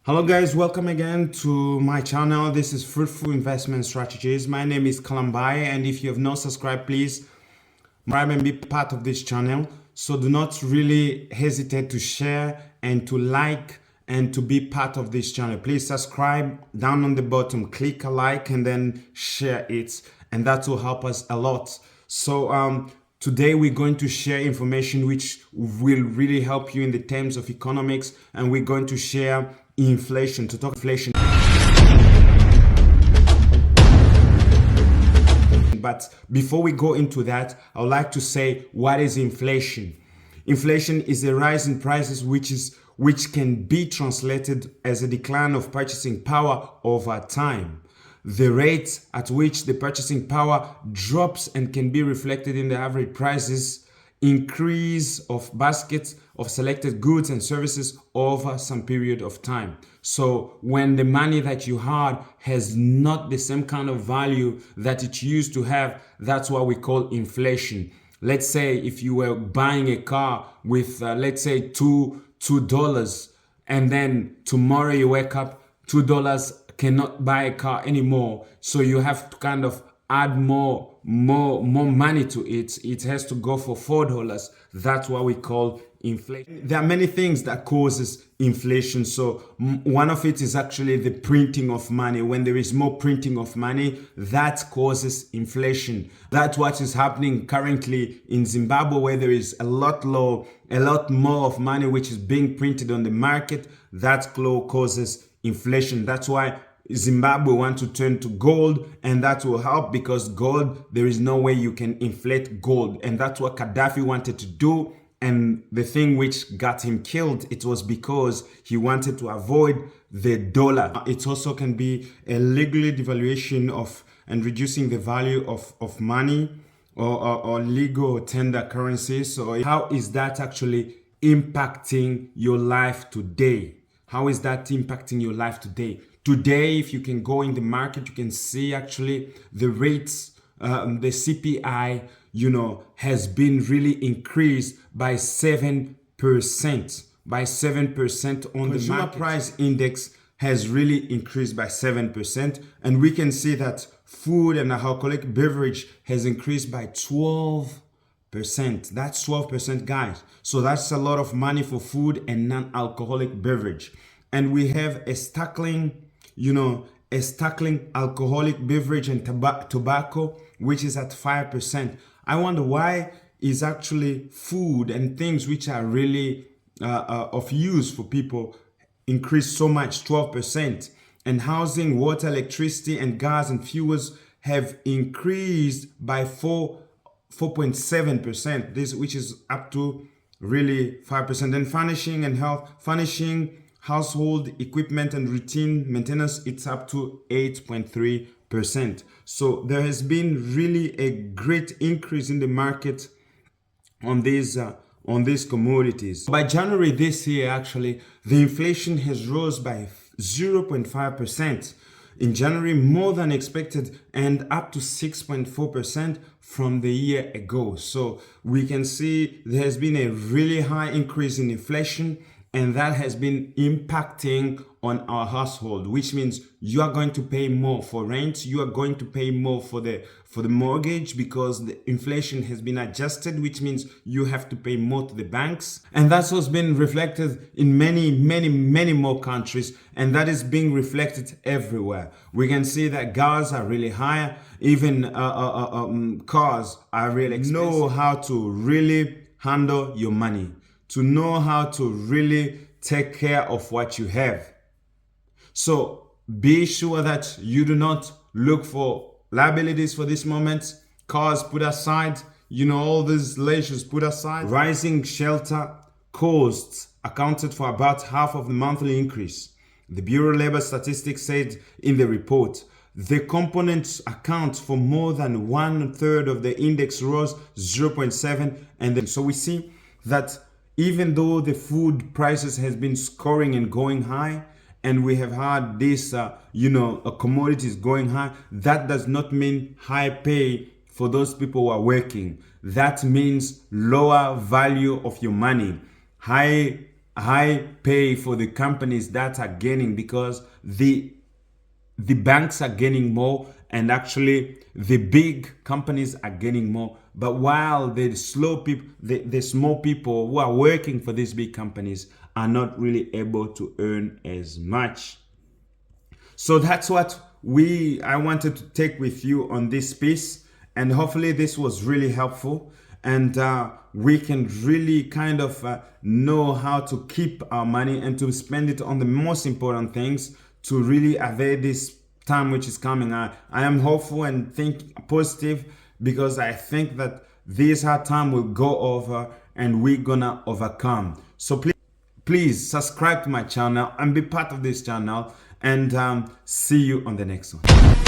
Hello guys, welcome again to my channel. This is Fruitful Investment Strategies. My name is Kalambai, and if you have not subscribed, please subscribe and be part of this channel. So do not really hesitate to share and to like and to be part of this channel. Please subscribe down on the bottom, click a like and then share it, and that will help us a lot. So today we're going to share information which will really help you in the terms of economics, and we're going to share inflation, to talk inflation. But before we go into that, I would like to say, what is inflation? Inflation is a rise in prices which can be translated as a decline of purchasing power over time. The rate at which the purchasing power drops and can be reflected in the average prices increase of baskets of selected goods and services over some period of time. So when the money that you had has not the same kind of value that it used to have, that's what we call inflation. Let's say if you were buying a car with let's say $2, and then tomorrow you wake up, $2 cannot buy a car anymore, so you have to kind of add more money to it. It has to go for $4. That's what we call inflation. There are many things that causes inflation. So one of it is actually the printing of money. When there is more printing of money, that causes inflation. That's what is happening currently in Zimbabwe, where there is a lot more of money which is being printed on the market. That causes inflation. That's why Zimbabwe want to turn to gold, and that will help, because gold, there is no way you can inflate gold, and that's what Gaddafi wanted to do. And the thing which got him killed, it was because he wanted to avoid the dollar. It also can be a legal devaluation of and reducing the value of money or legal tender currency. So how is that actually impacting your life today? How is that impacting your life today? Today, if you can go in the market, you can see actually the rates, the CPI, has been really increased by 7%. By 7% on the consumer price index has really increased by 7. And we can see that food and alcoholic beverage has increased by 12%. That's 12%, guys. So that's a lot of money for food and non-alcoholic beverage. And we have a staggering alcoholic beverage and tobacco, which is at 5%. I wonder why is actually food and things which are really of use for people increased so much, 12%. And housing, water, electricity, and gas and fuels have increased by 4.7%. This, which is up to really 5%. And furnishing, household equipment and routine maintenance, it's up to 8.3%. So there has been really a great increase in the market on these commodities. By January this year, actually, the inflation has rose by 0.5%. In January, more than expected, and up to 6.4% from the year ago. So we can see there has been a really high increase in inflation, and that has been impacting on our household, which means you are going to pay more for rent, you are going to pay more for the mortgage, because the inflation has been adjusted, which means you have to pay more to the banks. And that's what's been reflected in many more countries, and that is being reflected everywhere. We can see that gas are really high, even cars are really expensive. Know how to really handle your money, to know how to really take care of what you have. So be sure that you do not look for liabilities for this moment. Cars put aside, all these leisures put aside. Rising shelter costs accounted for about half of the monthly increase. The Bureau of Labor Statistics said in the report, the components account for more than 1/3 of the index, rose 0.7. And then, so we see that even though the food prices has been scoring and going high, and we have had this, commodities going high, that does not mean high pay for those people who are working. That means lower value of your money. High high pay for the companies that are gaining, because the banks are gaining more and actually the big companies are gaining more. But while the slow people, the small people who are working for these big companies are not really able to earn as much. So that's what I wanted to take with you on this piece, and hopefully this was really helpful, and we can really kind of know how to keep our money and to spend it on the most important things to really evade this time which is coming. I am hopeful and think positive, because I think that this hard time will go over and we're gonna overcome. So please subscribe to my channel and be part of this channel, and see you on the next one.